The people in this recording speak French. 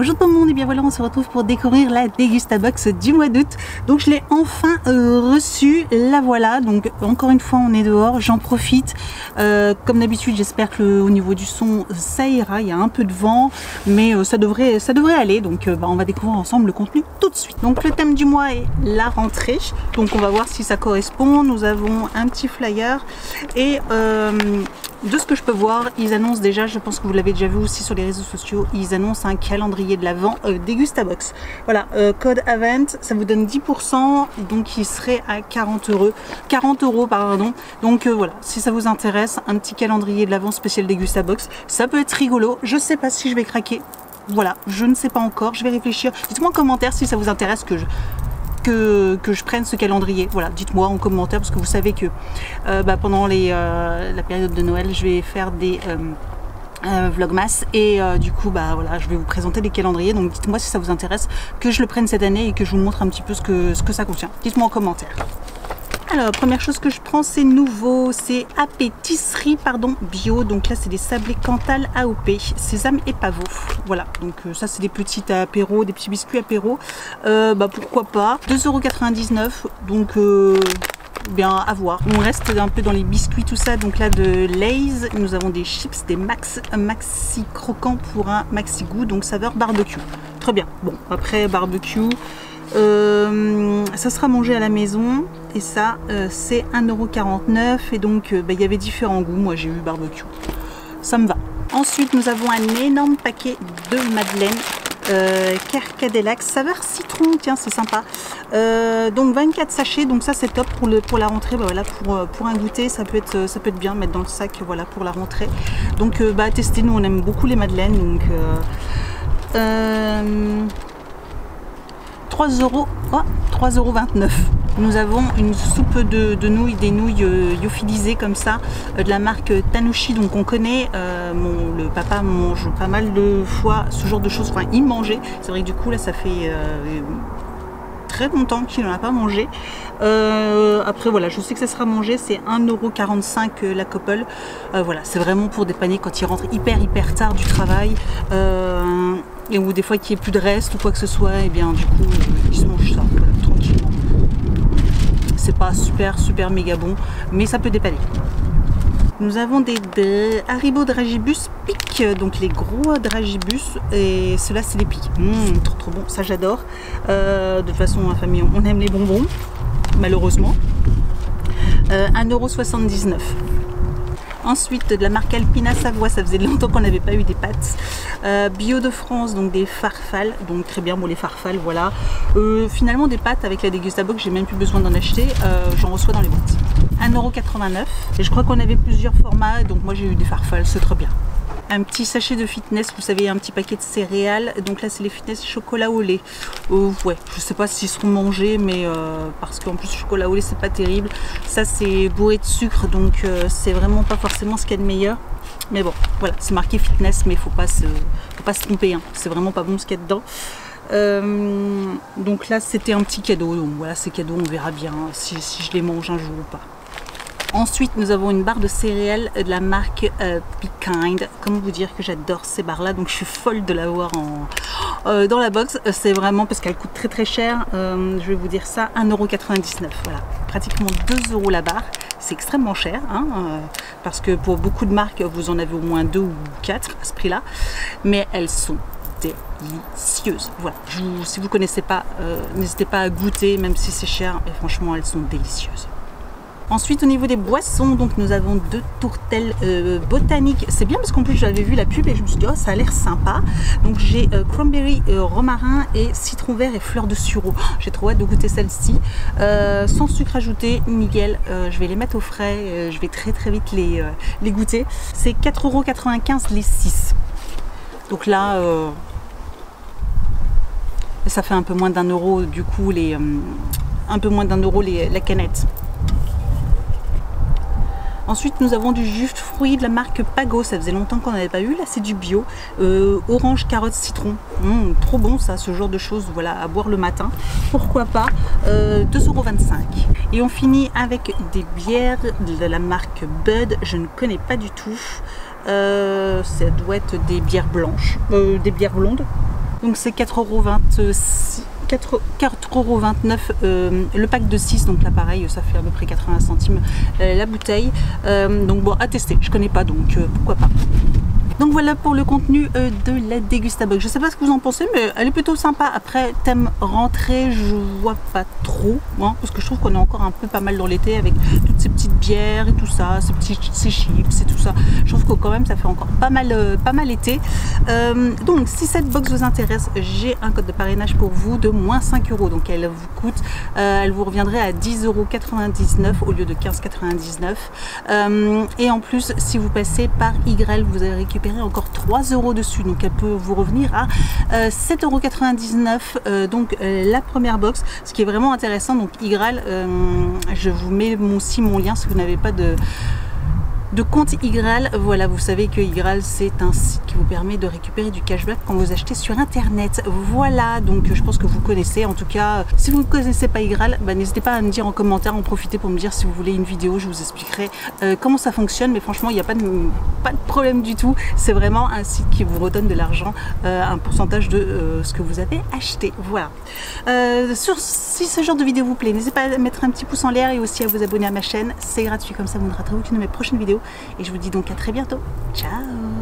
Bonjour tout le monde et bien voilà, on se retrouve pour découvrir la Dégustabox du mois d'août. Donc je l'ai enfin reçue, la voilà. Donc encore une fois on est dehors, j'en profite. Comme d'habitude j'espère que au niveau du son ça ira, il y a un peu de vent mais ça devrait aller. Donc on va découvrir ensemble le contenu tout de suite. Donc le thème du mois est la rentrée. Donc on va voir si ça correspond. Nous avons un petit flyer et de ce que je peux voir, ils annoncent déjà, je pense que vous l'avez déjà vu aussi sur les réseaux sociaux, ils annoncent un calendrier de l'Avent Dégustabox. Voilà, code Avent, ça vous donne 10%, donc il serait à 40 euros, pardon. Donc voilà, si ça vous intéresse, un petit calendrier de l'Avent spécial Dégustabox, ça peut être rigolo. Je sais pas si je vais craquer. Voilà, je ne sais pas encore, je vais réfléchir. Dites-moi en commentaire si ça vous intéresse que je prenne ce calendrier. Voilà, dites-moi en commentaire parce que vous savez que pendant la période de Noël je vais faire des vlogmas et du coup voilà, je vais vous présenter des calendriers. Donc dites-moi si ça vous intéresse que je le prenne cette année et que je vous montre un petit peu ce que ça contient. Dites-moi en commentaire. Alors, première chose que je prends, c'est nouveau, c'est appétisserie, bio. Donc là, c'est des sablés Cantal AOP, sésame et pavot. Voilà, donc ça, c'est des petits apéros, des petits biscuits apéros. Pourquoi pas. 2,99 €, donc bien à voir. On reste un peu dans les biscuits, tout ça. Donc là, de Lay's, nous avons des chips, des maxi croquants pour un maxi goût, donc saveur barbecue. Très bien. Bon, après barbecue. Ça sera mangé à la maison et ça c'est 1,49 € et donc il y avait différents goûts. Moi j'ai eu barbecue, ça me va. Ensuite nous avons un énorme paquet de madeleine Carcadelac saveur citron, tiens c'est sympa. Donc 24 sachets, donc ça c'est top pour la rentrée. Voilà, pour un goûter ça peut être bien mettre dans le sac, voilà, pour la rentrée. Donc à tester, nous on aime beaucoup les madeleines, donc 3,29 €. Nous avons une soupe de nouilles, des nouilles lyophilisées comme ça, de la marque Tanouchi, donc on connaît. Le papa mange pas mal de fois ce genre de choses, enfin il mangeait. C'est vrai que du coup là ça fait très longtemps qu'il n'en a pas mangé. Après voilà, je sais que ça sera mangé, c'est 1,45 € la couple. Voilà, c'est vraiment pour dépanner quand il rentre hyper tard du travail. Et ou des fois qu'il n'y ait plus de reste ou quoi que ce soit, et bien du coup ils se mangent ça, voilà, tranquillement. C'est pas super méga bon, mais ça peut dépanner. Nous avons des Haribo Dragibus Pic, donc les gros Dragibus, et ceux-là c'est les pics. Trop bon, ça j'adore. De toute façon ma famille on aime les bonbons, malheureusement. 1,79 €. Ensuite de la marque Alpina Savoie, ça faisait longtemps qu'on n'avait pas eu des pâtes. Bio de France, donc des farfales, donc très bien, bon les farfales voilà. Finalement des pâtes avec la Dégustabox, j'ai même plus besoin d'en acheter, j'en reçois dans les boîtes. 1,89 € et je crois qu'on avait plusieurs formats, donc moi j'ai eu des farfales, c'est très bien. Un petit sachet de fitness, vous savez, un petit paquet de céréales, donc là c'est les fitness chocolat au lait. Ouais, je sais pas s'ils seront mangés, mais parce qu'en plus chocolat au lait c'est pas terrible. Ça c'est bourré de sucre, donc c'est vraiment pas forcément ce qu'il y a de meilleur. Mais bon, voilà, c'est marqué fitness, mais faut pas se tromper, hein. C'est vraiment pas bon ce qu'il y a dedans. Donc là c'était un petit cadeau, donc voilà, c'est cadeau, on verra bien si je les mange un jour ou pas. Ensuite, nous avons une barre de céréales de la marque Be Kind. Comment vous dire que j'adore ces barres-là, donc je suis folle de l'avoir dans la box. C'est vraiment parce qu'elle coûte très cher. Je vais vous dire ça, 1,99 €. Voilà, pratiquement 2 € la barre. C'est extrêmement cher, hein, parce que pour beaucoup de marques, vous en avez au moins 2 ou 4 à ce prix-là. Mais elles sont délicieuses. Voilà, si vous ne connaissez pas, n'hésitez pas à goûter, même si c'est cher. Et franchement, elles sont délicieuses. Ensuite au niveau des boissons, donc nous avons 2 tourtelles botaniques. C'est bien parce qu'en plus j'avais vu la pub et je me suis dit oh ça a l'air sympa. Donc j'ai cranberry, romarin et citron vert et fleur de sureau. J'ai trop hâte de goûter celle-ci. Sans sucre ajouté, nickel. Je vais les mettre au frais, je vais très vite les goûter. C'est 4,95 € les 6. Donc là ça fait un peu moins d'1 € du coup un peu moins d'1 € la canette. Ensuite, nous avons du jus de fruits de la marque Pago. Ça faisait longtemps qu'on n'avait pas eu. Là, c'est du bio. Orange, carotte, citron. Trop bon, ça, ce genre de choses. Voilà, à boire le matin. Pourquoi pas. 2,25 €. Et on finit avec des bières de la marque Bud. Je ne connais pas du tout. Ça doit être des bières blanches. Des bières blondes. Donc c'est 4,26 4,29 € le pack de 6, donc là pareil ça fait à peu près 80 centimes la bouteille. Donc bon, à tester, je connais pas, donc pourquoi pas. Donc voilà pour le contenu de la Dégustabox. Je sais pas ce que vous en pensez, mais elle est plutôt sympa. Après, thème rentrée, je vois pas trop, hein, parce que je trouve qu'on est encore un peu pas mal dans l'été avec toutes ces petites bières et tout ça, ces chips et tout ça. Je trouve que quand même ça fait encore pas mal été. Donc si cette box vous intéresse, j'ai un code de parrainage pour vous de moins 5 €. Donc elle vous coûte, elle vous reviendrait à 10,99 € au lieu de 15,99 €. Et en plus, si vous passez par YGREL, vous allez récupérer encore 3 € dessus, donc elle peut vous revenir à 7,99 €. Donc la première box, ce qui est vraiment intéressant. Donc YGREL, je vous mets aussi mon lien si vous n'avez pas de compte YGREL. Voilà, vous savez que YGREL c'est un site qui vous permet de récupérer du cashback quand vous achetez sur internet. Voilà, donc je pense que vous connaissez. En tout cas, si vous ne connaissez pas YGREL, n'hésitez pas à me dire en commentaire, en profiter pour me dire si vous voulez une vidéo, je vous expliquerai comment ça fonctionne. Mais franchement, il n'y a pas de problème du tout. C'est vraiment un site qui vous redonne de l'argent, un pourcentage de ce que vous avez acheté. Voilà. Si ce genre de vidéo vous plaît, n'hésitez pas à mettre un petit pouce en l'air et aussi à vous abonner à ma chaîne. C'est gratuit, comme ça vous ne raterez aucune de mes prochaines vidéos. Et je vous dis donc à très bientôt. Ciao!